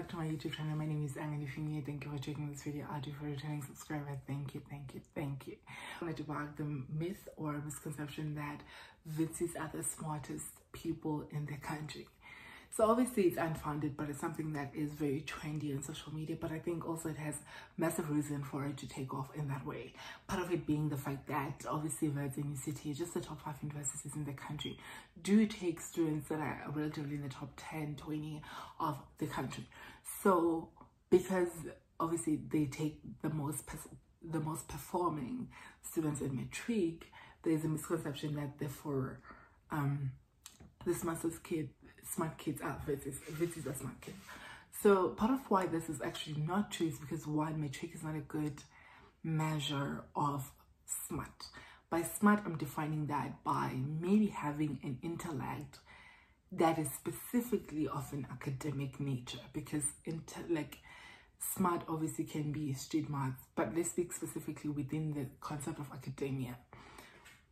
to my YouTube channel. My name is Ang, and if you're new, thank you for checking this video out. If you're a returning subscriber, thank you. I wanted to debunk the myth or misconception that Witsies are the smartest people in the country. So obviously it's unfounded, but it's something that is very trendy on social media. But I think also it has massive reason for it to take off in that way. Part of it being the fact that obviously Wits in your city, just the top 5 universities in the country, do take students that are relatively in the top 10, 20 of the country. So because obviously they take the most performing students in matric, there's a misconception that therefore the smart kids are Witsies are smart kids. So part of why this is actually not true is because one, matric is not a good measure of smart. By smart, I'm defining that by maybe having an intellect that is specifically of an academic nature, because smart obviously can be street smarts, but let's speak specifically within the concept of academia.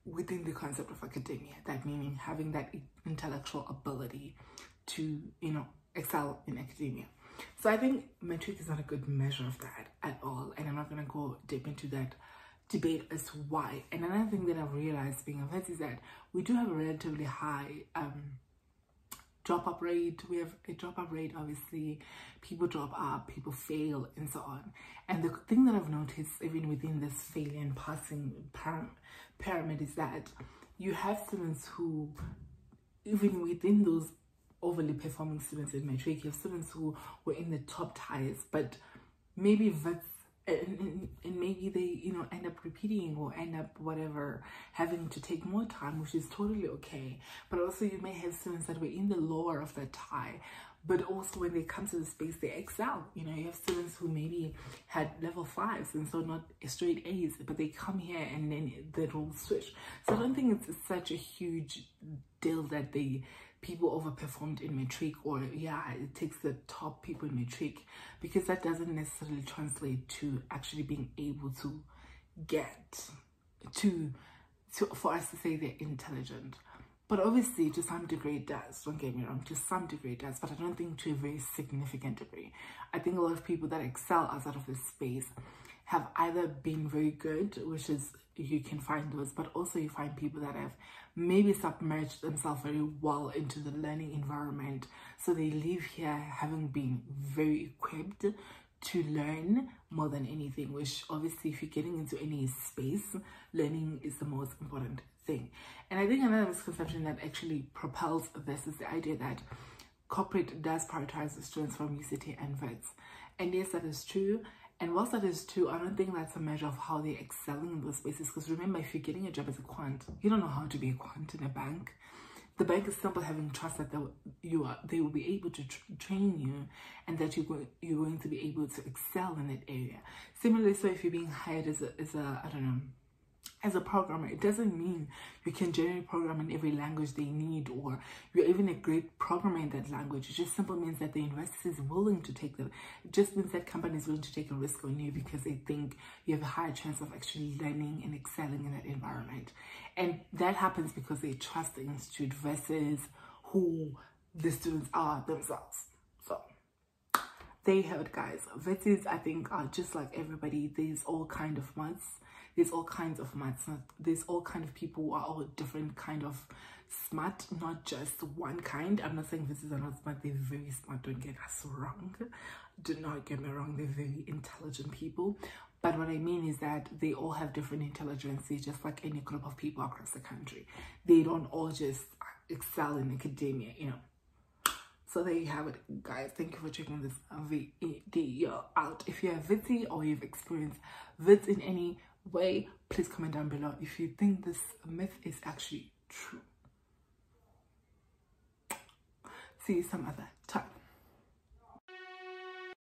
Within the concept of academia, that meaning having that intellectual ability to, excel in academia. So I think matric is not a good measure of that at all, and I'm not going to go deep into that debate as to why. And another thing that I've realized being a vet is that we do have a relatively high drop-up rate. We have a drop-up rate, obviously. People drop up, people fail, and so on. And the thing that I've noticed, even within this failure and passing pyramid, is that you have students who, even within those overly performing students in matric, you have students who were in the top tiers, but maybe and maybe they end up repeating or end up whatever having to take more time, which is totally okay. But also you may have students that were in the lower of that tie, but also when they come to the space they excel. You have students who maybe had level 5s and so not straight A's, but they come here and then the roles switch. So I don't think it's such a huge deal that people overperformed in matric, or it takes the top people in matric, because that doesn't necessarily translate to actually being able to get for us to say they're intelligent. But obviously to some degree it does, don't get me wrong, to some degree it does, but I don't think to a very significant degree. I think a lot of people that excel outside of this space have either been very good, which is, you can find those, but also you find people that have maybe submerged themselves very well into the learning environment, so they leave here having been very equipped to learn more than anything, which obviously if you're getting into any space, learning is the most important thing. And I think another misconception that actually propels this is the idea that corporate does prioritize the students from UCT and Wits. And yes, that is true. And whilst that is true, I don't think that's a measure of how they're excelling in those spaces. Because remember, if you're getting a job as a quant, you don't know how to be a quant in a bank. The bank is simply having trust that they will be able to train you, and that you're going to be able to excel in that area. Similarly, so if you're being hired as a programmer, it doesn't mean you can generally program in every language they need, or you're even a great programmer in that language. It just simply means that the university is willing to take it just means that company is willing to take a risk on you because they think you have a higher chance of actually learning and excelling in that environment. And that happens because they trust the institute versus who the students are themselves. So there you have it, guys. Witsies, I think, are just like everybody. There's all kind of maths. There's all kinds of maths. There's all kind of people who are all different kind of smart, not just one kind. I'm not saying Witsies are not smart. They're very smart. Don't get us wrong. Do not get me wrong. They're very intelligent people. But what I mean is that they all have different intelligences, just like any group of people across the country. They don't all just excel in academia, So there you have it, guys. Thank you for checking this video out. If you're a Witsie or you've experienced Wits in any way, please comment down below if you think this myth is actually true. See you some other time.